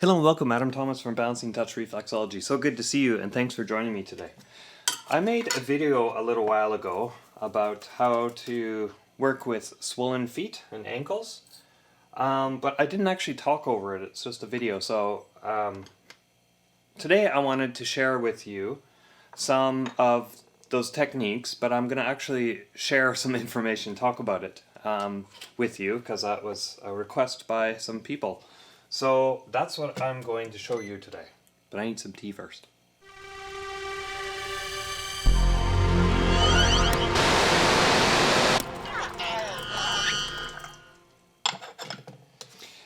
Hello and welcome, Adam Thomas from Balancing Touch Reflexology. So good to see you and thanks for joining me today. I made a video a little while ago about how to work with swollen feet and ankles, but I didn't actually talk over it. It's just a video. So today I wanted to share with you some of those techniques, but I'm going to actually share some information, talk about it with you, because that was a request by some people. So that's what I'm going to show you today. But I need some tea first.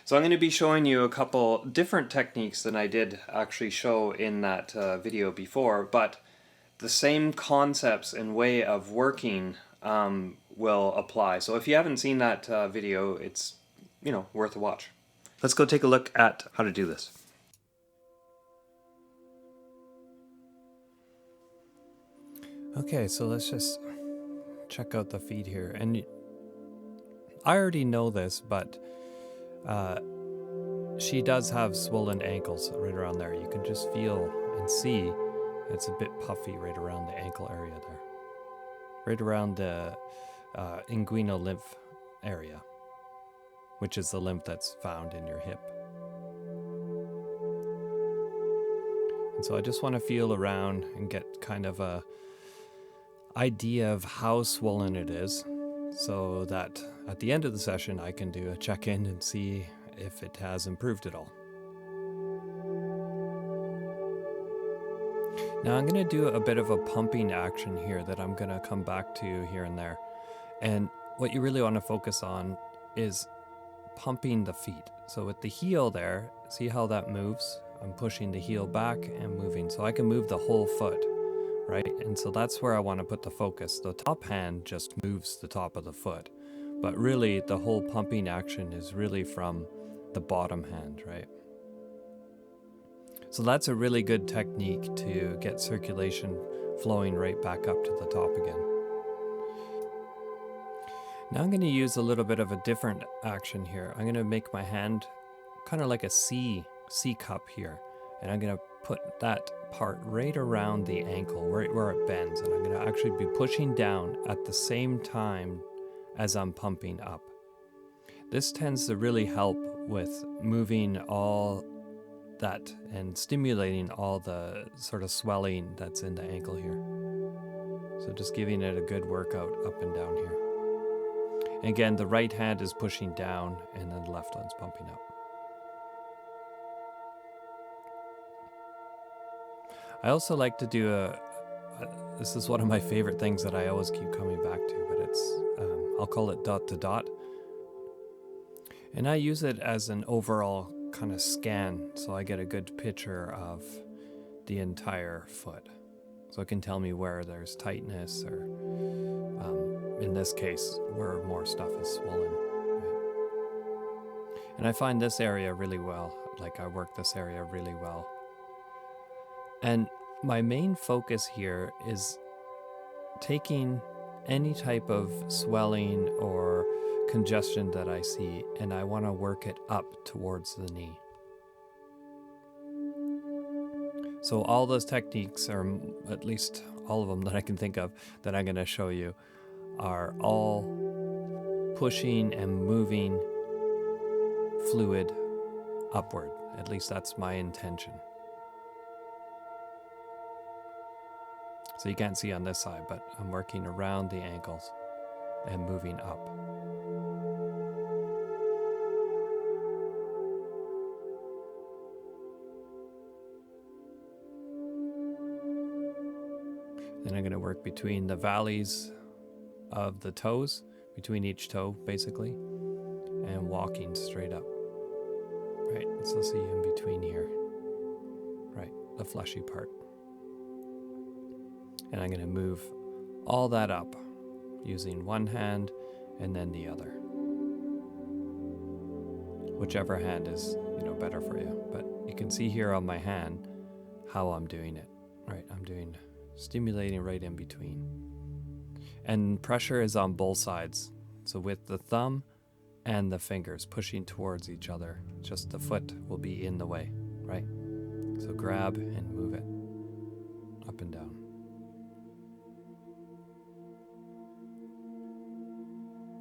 So I'm going to be showing you a couple different techniques than I did actually show in that video before, but the same concepts and way of working will apply. So if you haven't seen that video, it's worth a watch. Let's go take a look at how to do this. Okay, so let's just check out the feet here. And I already know this, but she does have swollen ankles right around there. You can just feel and see it's a bit puffy right around the ankle area there. Right around the inguinal lymph area, which is the lymph that's found in your hip. And so I just want to feel around and get kind of a idea of how swollen it is, so that at the end of the session I can do a check-in and see if it has improved at all. Now I'm going to do a bit of a pumping action here that I'm going to come back to here and there. And what you really want to focus on is pumping the feet. So with the heel there, see how that moves? I'm pushing the heel back and moving, so I can move the whole foot, right? And so that's where I want to put the focus. The top hand just moves the top of the foot, but really the whole pumping action is really from the bottom hand, right? So that's a really good technique to get circulation flowing right back up to the top again. Now I'm going to use a little bit of a different action here. I'm going to make my hand kind of like a C cup here, and I'm going to put that part right around the ankle, right where it bends, and I'm going to actually be pushing down at the same time as I'm pumping up. This tends to really help with moving all that and stimulating all the sort of swelling that's in the ankle here. So just giving it a good workout up and down here. Again, the right hand is pushing down and then the left one's pumping up. I also like to do this is one of my favorite things that I always keep coming back to, but it's, I'll call it dot to dot. And I use it as an overall kind of scan, so I get a good picture of the entire foot. So it can tell me where there's tightness, or in this case, where more stuff is swollen. Right? And I find this area really well, like I work this area really well. And my main focus here is taking any type of swelling or congestion that I see, and I want to work it up towards the knee. So all those techniques, or at least all of them that I can think of that I'm going to show you, are all pushing and moving fluid upward. At least that's my intention. So you can't see on this side, but I'm working around the ankles and moving up. Then I'm going to work between the valleys of the toes, between each toe basically, and walking straight up. Right, so see in between here, right, the fleshy part. And I'm going to move all that up using one hand and then the other. Whichever hand is, better for you. But you can see here on my hand how I'm doing it. Right, I'm doing stimulating right in between. And pressure is on both sides. So with the thumb and the fingers pushing towards each other, just the foot will be in the way. right? So grab and move it up and down.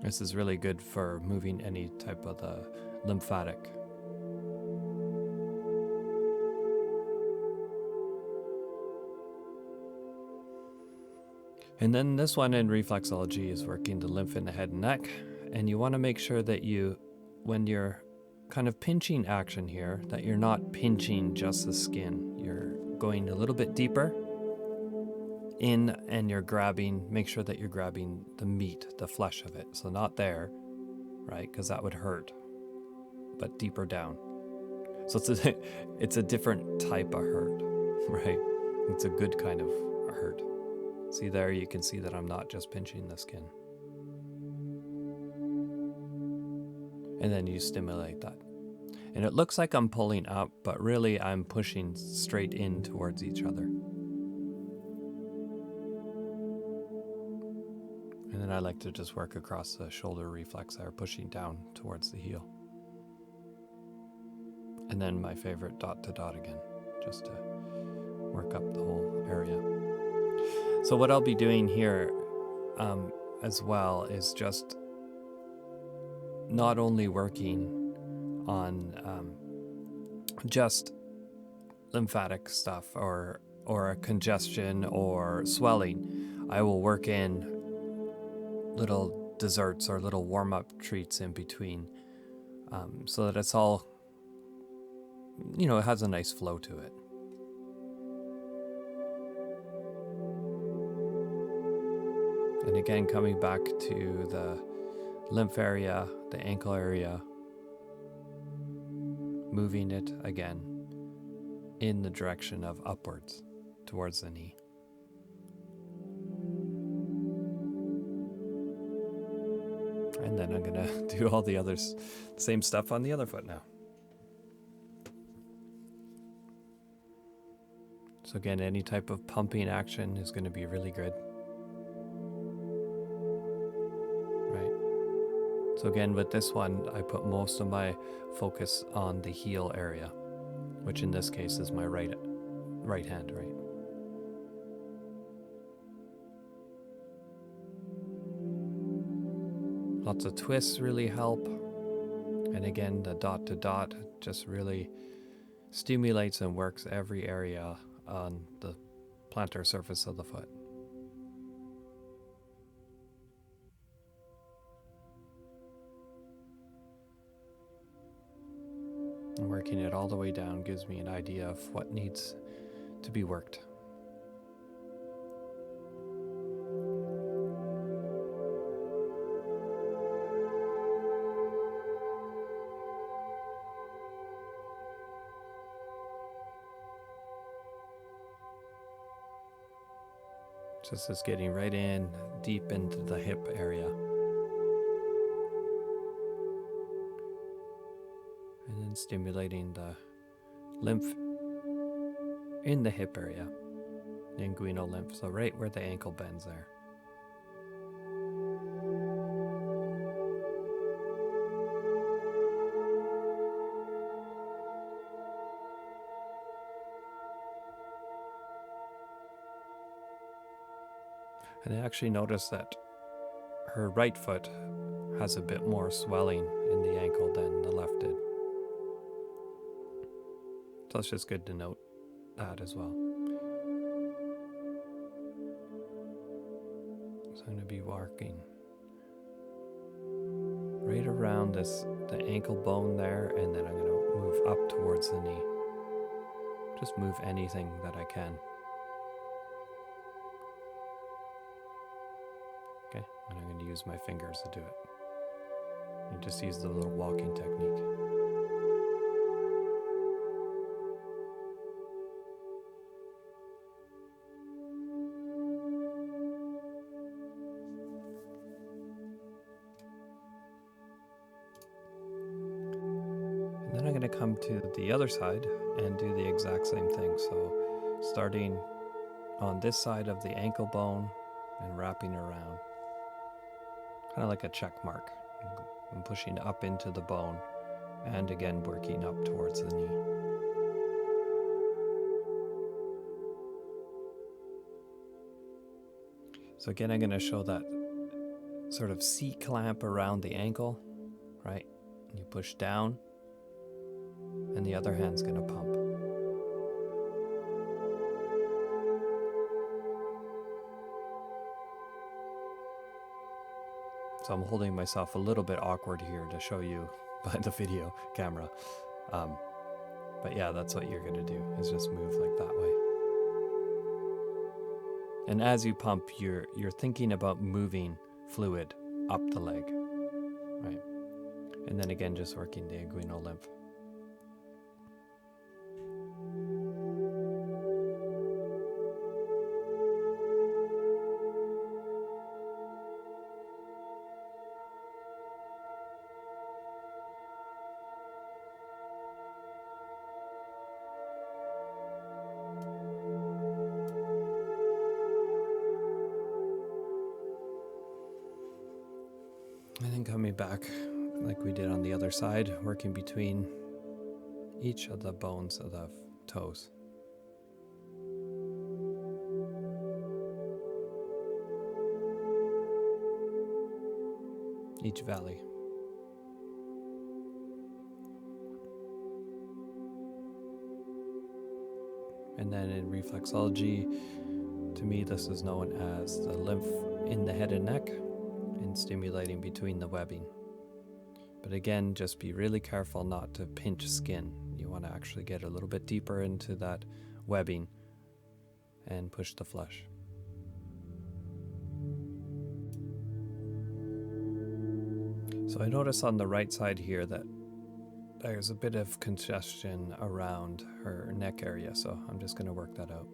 This is really good for moving any type of the lymphatic. And then this one in reflexology is working the lymph in the head and neck. And you want to make sure that when you're kind of pinching action here, that you're not pinching just the skin. You're going a little bit deeper in and you're grabbing, make sure that you're grabbing the meat, the flesh of it. So not there, right? Because that would hurt, but deeper down. So it's a different type of hurt, right? It's a good kind of hurt. See there, you can see that I'm not just pinching the skin. And then you stimulate that. And it looks like I'm pulling up, but really I'm pushing straight in towards each other. And then I like to just work across the shoulder reflex there, pushing down towards the heel. And then my favorite, dot to dot again, just to work up the whole area. So what I'll be doing here as well is just not only working on just lymphatic stuff or a congestion or swelling. I will work in little desserts or little warm-up treats in between, so that it's all, it has a nice flow to it. And again, coming back to the lymph area, the ankle area, moving it again in the direction of upwards towards the knee. And then I'm going to do all the others, same stuff on the other foot now. So again, any type of pumping action is going to be really good. Right. So again, with this one, I put most of my focus on the heel area, which in this case is my right hand, right? Lots of twists really help. And again, the dot to dot just really stimulates and works every area on the plantar surface of the foot. And working it all the way down gives me an idea of what needs to be worked. Just as getting right in, deep into the hip area. And then stimulating the lymph in the hip area, the inguinal lymph, so right where the ankle bends there. And I actually noticed that her right foot has a bit more swelling in the ankle than the left did. So it's just good to note that as well. So I'm going to be walking right around the ankle bone there, and then I'm going to move up towards the knee. Just move anything that I can. Okay, and I'm going to use my fingers to do it. You just use the little walking technique. And then I'm going to come to the other side and do the exact same thing. So starting on this side of the ankle bone and wrapping around. Kind of like a check mark. I'm pushing up into the bone and again working up towards the knee. So again, I'm going to show that sort of C-clamp around the ankle, right? You push down, and the other hand's going to pump. So I'm holding myself a little bit awkward here to show you by the video camera. But yeah, that's what you're going to do, is just move like that way. And as you pump, you're thinking about moving fluid up the leg, right? And then again, just working the inguinal lymph. And then coming back like we did on the other side, working between each of the bones of the toes. Each valley. And then in reflexology, to me, this is known as the lymph in the head and neck and stimulating between the webbing. But again, just be really careful not to pinch skin. You want to actually get a little bit deeper into that webbing and push the flesh. So I notice on the right side here that there's a bit of congestion around her neck area, so I'm just going to work that out.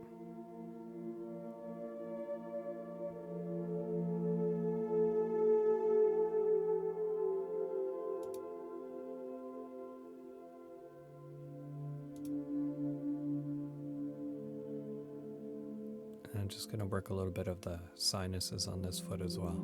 And I'm just going to work a little bit of the sinuses on this foot as well.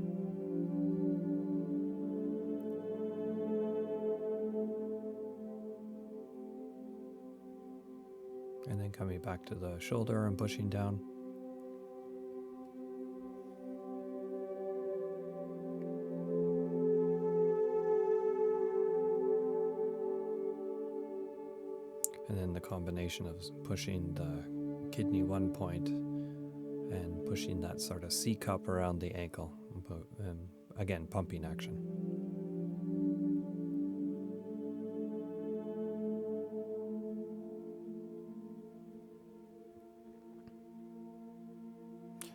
And then coming back to the shoulder and pushing down. And then the combination of pushing the kidney 1 point and pushing that sort of C cup around the ankle. And again, pumping action.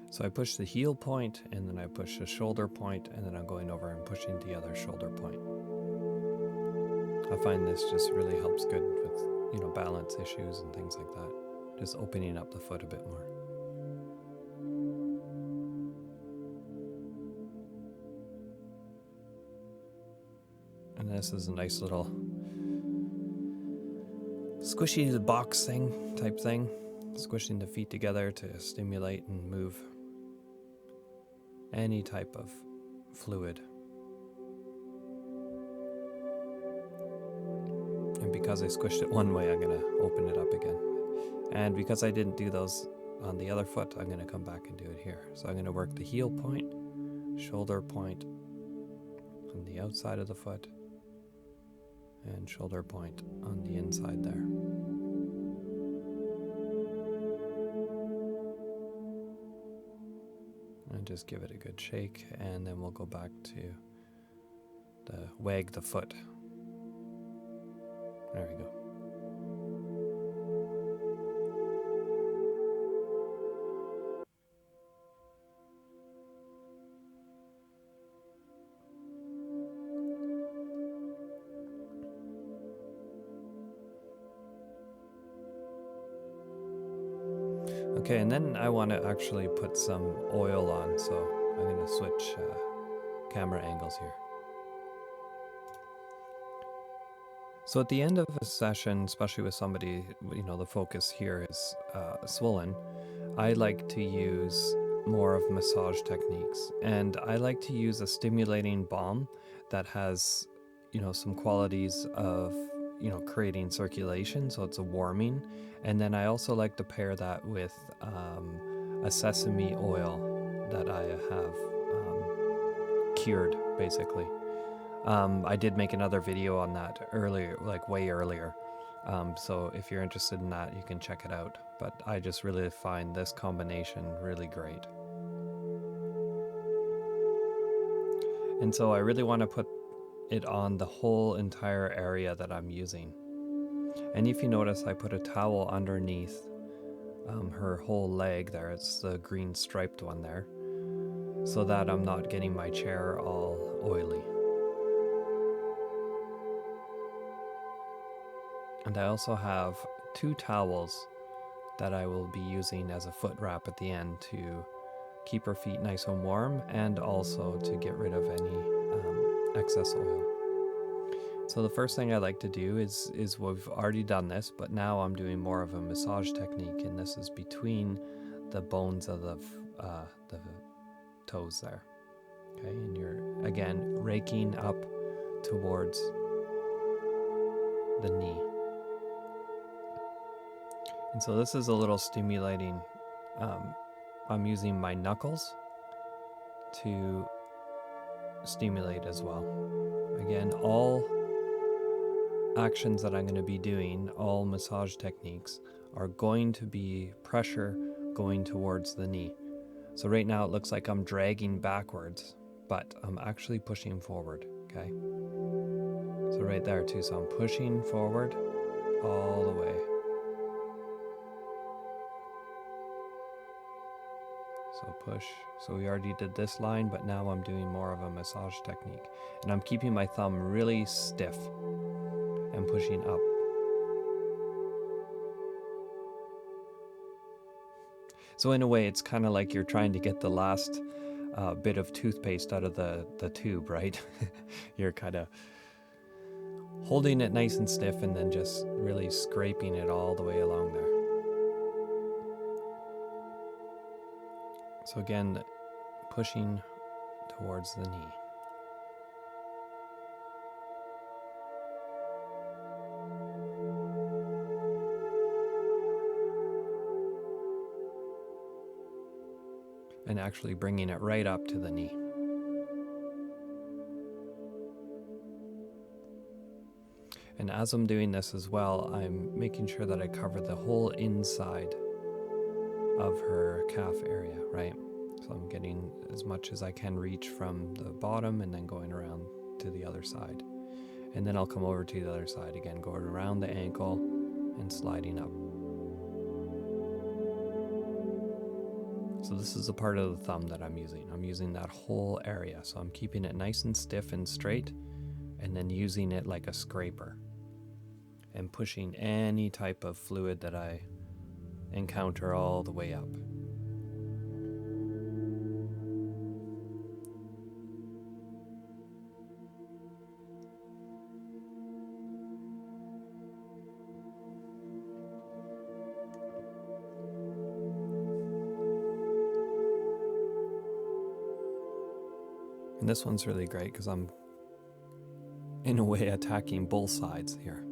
So I push the heel point, and then I push the shoulder point, and then I'm going over and pushing the other shoulder point. I find this just really helps good with, balance issues and things like that. Just opening up the foot a bit more. And this is a nice little squishy box type thing. Squishing the feet together to stimulate and move any type of fluid. And because I squished it one way, I'm going to open it up again. And because I didn't do those on the other foot, I'm going to come back and do it here. So I'm going to work the heel point, shoulder point on the outside of the foot, and shoulder point on the inside there. And just give it a good shake, and then we'll go back to the wag the foot. There we go. Okay, and then I want to actually put some oil on, so I'm going to switch camera angles here. So at the end of a session, especially with somebody, the focus here is swollen, I like to use more of massage techniques. And I like to use a stimulating balm that has, some qualities of, creating circulation, so it's a warming. And then I also like to pair that with a sesame oil that I have cured, basically. I did make another video on that earlier, like way earlier. So if you're interested in that, you can check it out. But I just really find this combination really great. And so I really want to put it on the whole entire area that I'm using. And if you notice, I put a towel underneath her whole leg there. It's the green striped one there, so that I'm not getting my chair all oily. And I also have 2 towels that I will be using as a foot wrap at the end to keep her feet nice and warm, and also to get rid of any excess oil. So the first thing I like to do is we've already done this, but now I'm doing more of a massage technique, and this is between the bones of the toes there. Okay, and you're again raking up towards the knee. And so this is a little stimulating. I'm using my knuckles to stimulate as well. Again, all actions that I'm going to be doing, all massage techniques, are going to be pressure going towards the knee. So right now it looks like I'm dragging backwards, but I'm actually pushing forward, okay? So right there too, so I'm pushing forward all the way. So push. So we already did this line, but now I'm doing more of a massage technique. And I'm keeping my thumb really stiff and pushing up. So in a way, it's kind of like you're trying to get the last bit of toothpaste out of the tube, right? You're kind of holding it nice and stiff and then just really scraping it all the way along there. So again, pushing towards the knee. And actually bringing it right up to the knee. And as I'm doing this as well, I'm making sure that I cover the whole inside of her calf area, right? So I'm getting as much as I can reach from the bottom and then going around to the other side. And then I'll come over to the other side again, going around the ankle and sliding up. So this is the part of the thumb that I'm using. I'm using that whole area. So I'm keeping it nice and stiff and straight, and then using it like a scraper and pushing any type of fluid that I encounter all the way up. And this one's really great because I'm, in a way, attacking both sides here.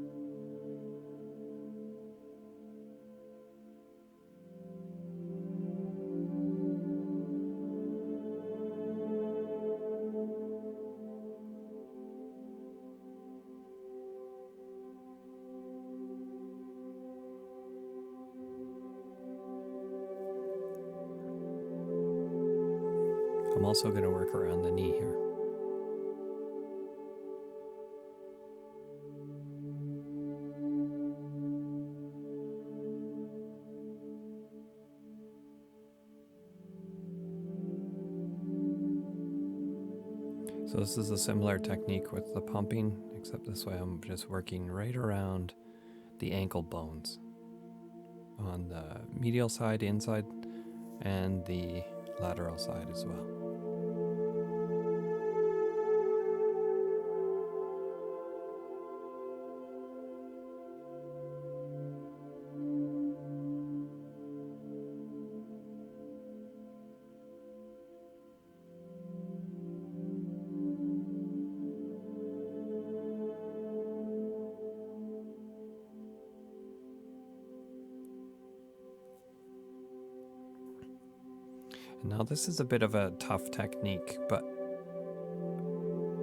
I'm also going to work around the knee here. So this is a similar technique with the pumping, except this way I'm just working right around the ankle bones on the medial side, inside, and the lateral side as well. Now this is a bit of a tough technique, but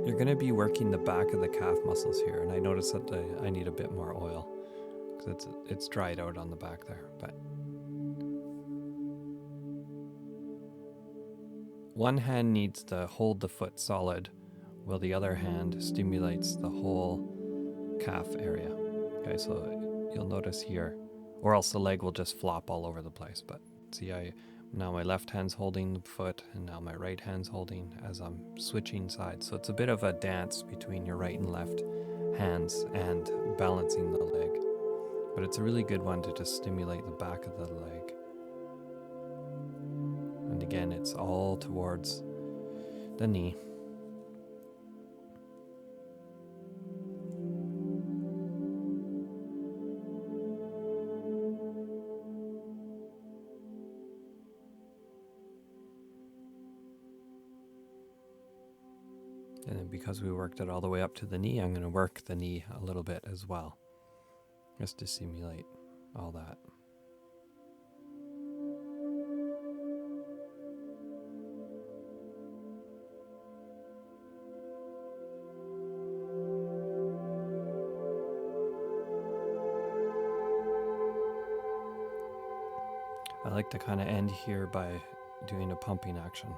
you're going to be working the back of the calf muscles here, and I notice that I need a bit more oil because it's dried out on the back there. But one hand needs to hold the foot solid, while the other hand stimulates the whole calf area. Okay, so you'll notice here, or else the leg will just flop all over the place. But see, now my left hand's holding the foot, and now my right hand's holding as I'm switching sides. So it's a bit of a dance between your right and left hands and balancing the leg. But it's a really good one to just stimulate the back of the leg. And again, it's all towards the knee. And then because we worked it all the way up to the knee, I'm going to work the knee a little bit as well, just to simulate all that. I like to kind of end here by doing a pumping action.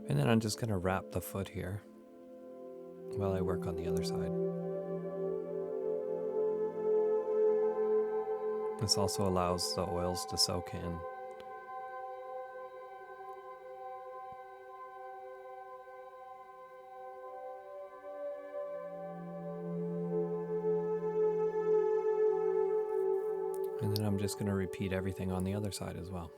And then I'm just going to wrap the foot here while I work on the other side. This also allows the oils to soak in. And then I'm just going to repeat everything on the other side as well.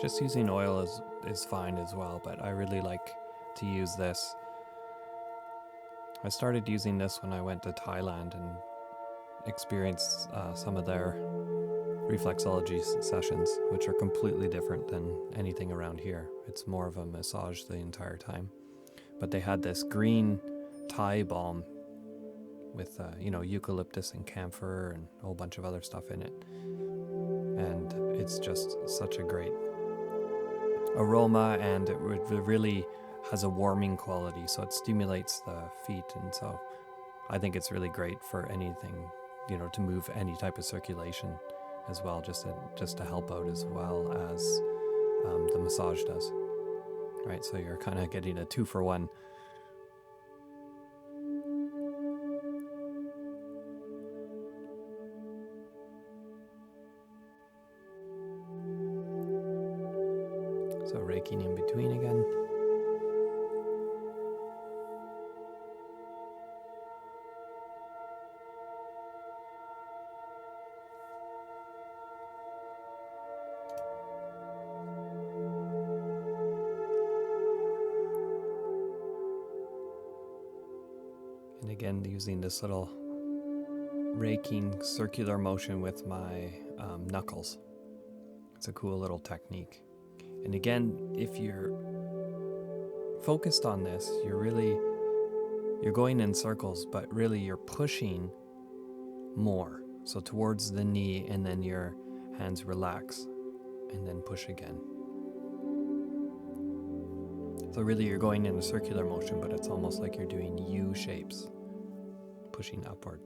Just using oil is fine as well, but I really like to use this. I started using this when I went to Thailand and experienced some of their reflexology sessions, which are completely different than anything around here. It's more of a massage the entire time. But they had this green Thai balm with eucalyptus and camphor and a whole bunch of other stuff in it. And it's just such a great aroma, and it really has a warming quality, so it stimulates the feet. And so I think it's really great for anything, to move any type of circulation as well, just to help out as well as the massage does. Right, so you're kind of getting a 2-for-1. So raking in between again. And again, using this little raking circular motion with my knuckles. It's a cool little technique. And again, if you're focused on this, you're going in circles, but really you're pushing more. So towards the knee, and then your hands relax and then push again. So really you're going in a circular motion, but it's almost like you're doing U shapes, pushing upward.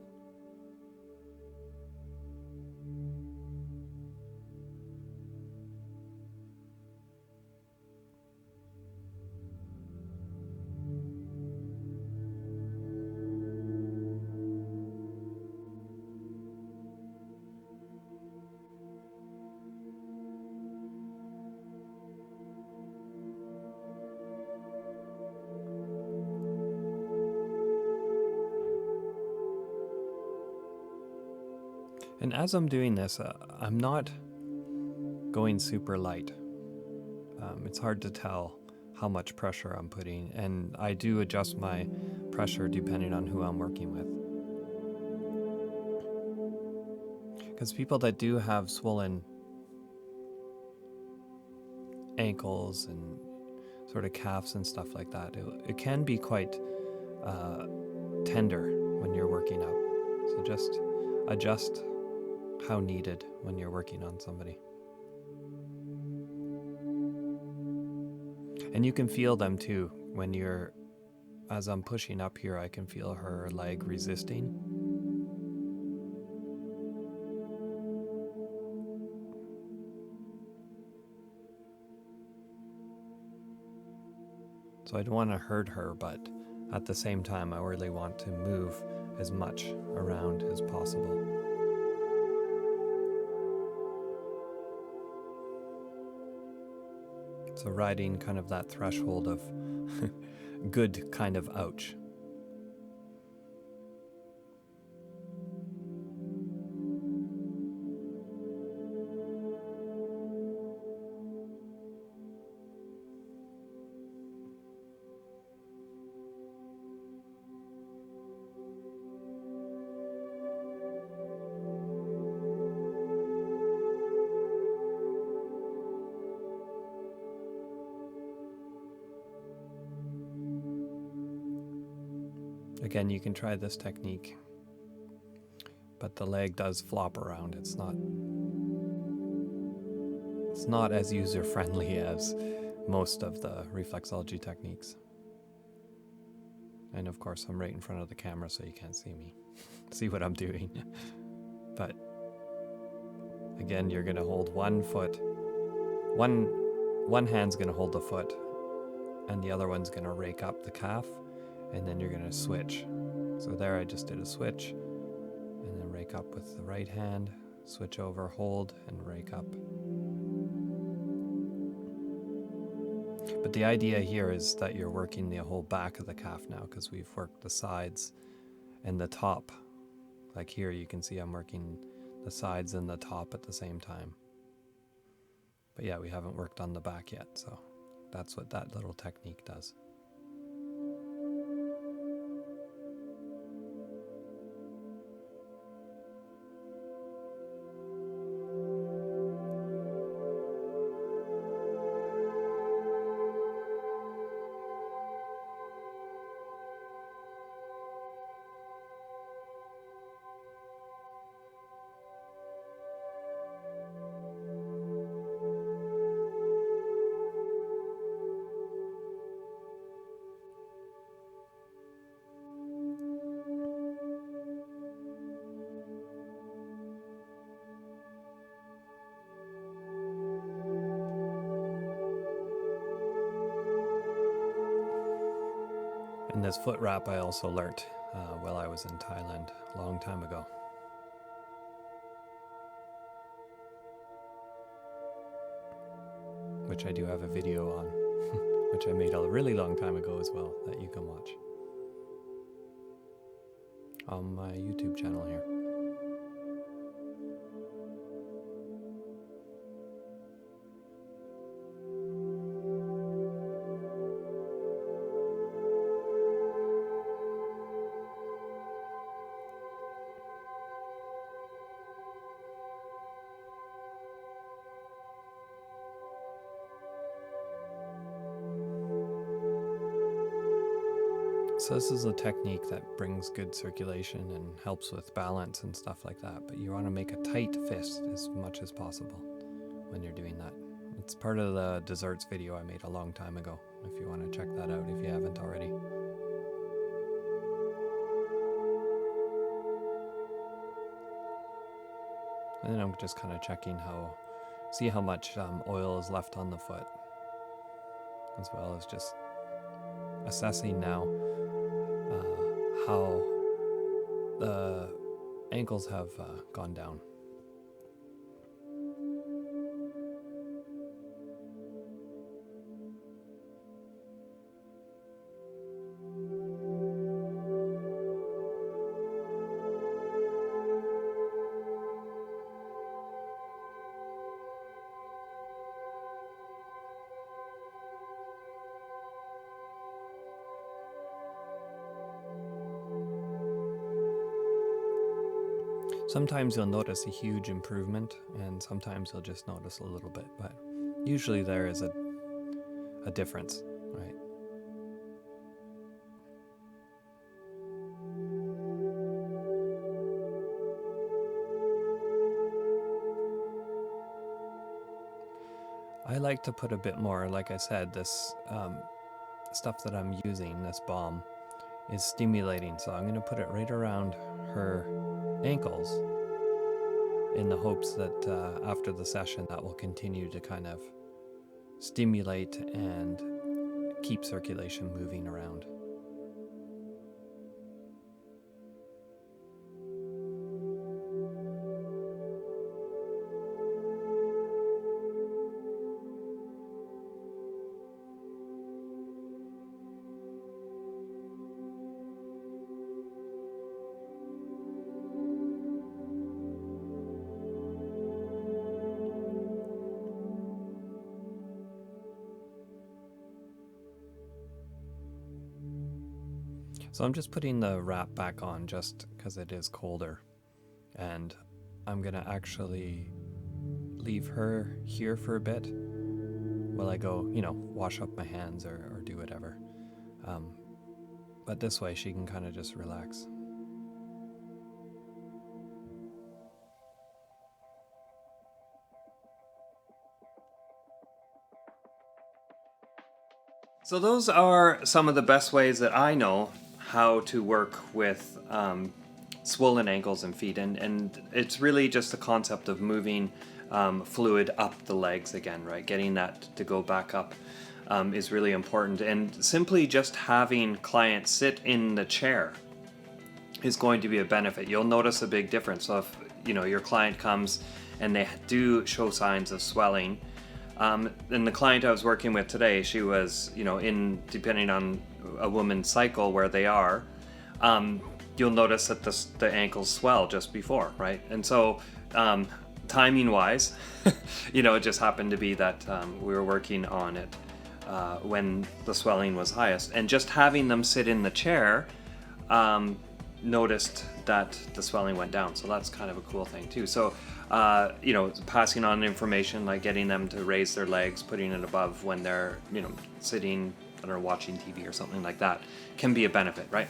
And as I'm doing this, I'm not going super light. It's hard to tell how much pressure I'm putting, and I do adjust my pressure depending on who I'm working with. Because people that do have swollen ankles and sort of calves and stuff like that, it can be quite tender when you're working up. So just adjust how needed when you're working on somebody. And you can feel them too when as I'm pushing up here, I can feel her leg resisting. So I don't want to hurt her, but at the same time, I really want to move as much around as possible. So riding kind of that threshold of good kind of ouch. Again, you can try this technique, but the leg does flop around. It's not as user-friendly as most of the reflexology techniques. And of course, I'm right in front of the camera, so you can't see me, see what I'm doing. But again, you're going to hold one foot. One hand's going to hold the foot, and the other one's going to rake up the calf, and then you're going to switch. So there I just did a switch, and then rake up with the right hand, switch over, hold, and rake up. But the idea here is that you're working the whole back of the calf now, because we've worked the sides and the top. Like here you can see I'm working the sides and the top at the same time. But yeah, we haven't worked on the back yet, so that's what that little technique does. And this foot wrap I also learnt while I was in Thailand a long time ago. Which I do have a video on, which I made a really long time ago as well, that you can watch on my YouTube channel here. So this is a technique that brings good circulation and helps with balance and stuff like that, but you want to make a tight fist as much as possible when you're doing that. It's part of the desserts video I made a long time ago, if you want to check that out if you haven't already. And then I'm just kind of checking see how much oil is left on the foot, as well as just assessing now how the ankles have gone down. Sometimes you'll notice a huge improvement, and sometimes you'll just notice a little bit, but usually there is a difference, right? I like to put a bit more, like I said, this stuff that I'm using, this balm, is stimulating, so I'm going to put it right around her ankles in the hopes that after the session that will continue to kind of stimulate and keep circulation moving around. So I'm just putting the wrap back on just because it is colder, and I'm gonna actually leave her here for a bit while I go, wash up my hands or do whatever. But this way she can kind of just relax. So those are some of the best ways that I know how to work with swollen ankles and feet, and it's really just the concept of moving fluid up the legs again, right? Getting that to go back up is really important, and simply just having clients sit in the chair is going to be a benefit. You'll notice a big difference. So if your client comes and they do show signs of swelling, and the client I was working with today, she was depending on a woman's cycle where they are, you'll notice that the ankles swell just before, right? And so timing wise, it just happened to be that we were working on it when the swelling was highest, and just having them sit in the chair noticed that the swelling went down. So that's kind of a cool thing too. So passing on information, like getting them to raise their legs, putting it above when they're sitting or watching TV or something like that, can be a benefit, right?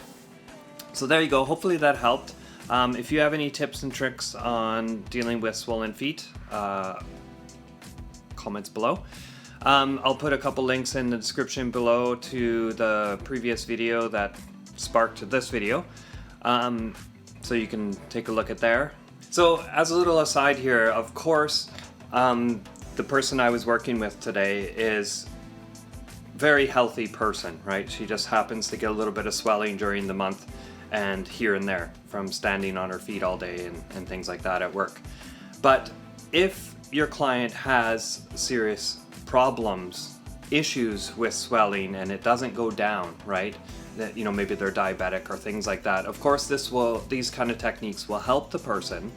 So there you go. Hopefully that helped. If you have any tips and tricks on dealing with swollen feet, comments below. I'll put a couple links in the description below to the previous video that sparked this video, so you can take a look at there. So as a little aside here, of course, the person I was working with today is very healthy person, right? She just happens to get a little bit of swelling during the month and here and there from standing on her feet all day and things like that at work. But if your client has serious problems, issues with swelling, and it doesn't go down, right? That maybe they're diabetic or things like that. Of course, these kind of techniques will help the person,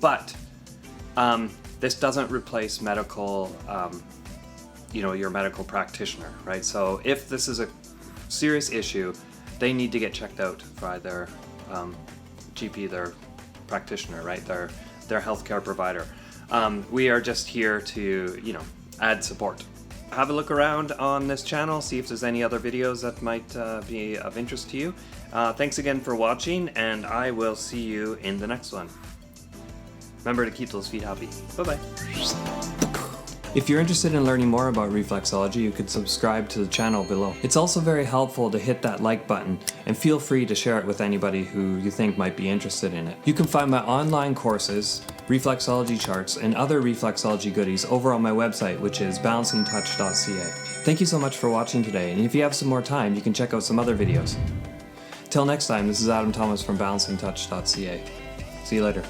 but this doesn't replace medical, your medical practitioner, right? So if this is a serious issue, they need to get checked out by their GP, their practitioner, right? Their healthcare provider. We are just here to, add support. Have a look around on this channel, see if there's any other videos that might be of interest to you. Thanks again for watching, and I will see you in the next one. Remember to keep those feet happy. Bye-bye. If you're interested in learning more about reflexology, you could subscribe to the channel below. It's also very helpful to hit that like button, and feel free to share it with anybody who you think might be interested in it. You can find my online courses, Reflexology Charts, and other reflexology goodies over on my website, which is balancingtouch.ca. Thank you so much for watching today, and if you have some more time, you can check out some other videos. Till next time, this is Adam Thomas from balancingtouch.ca. See you later.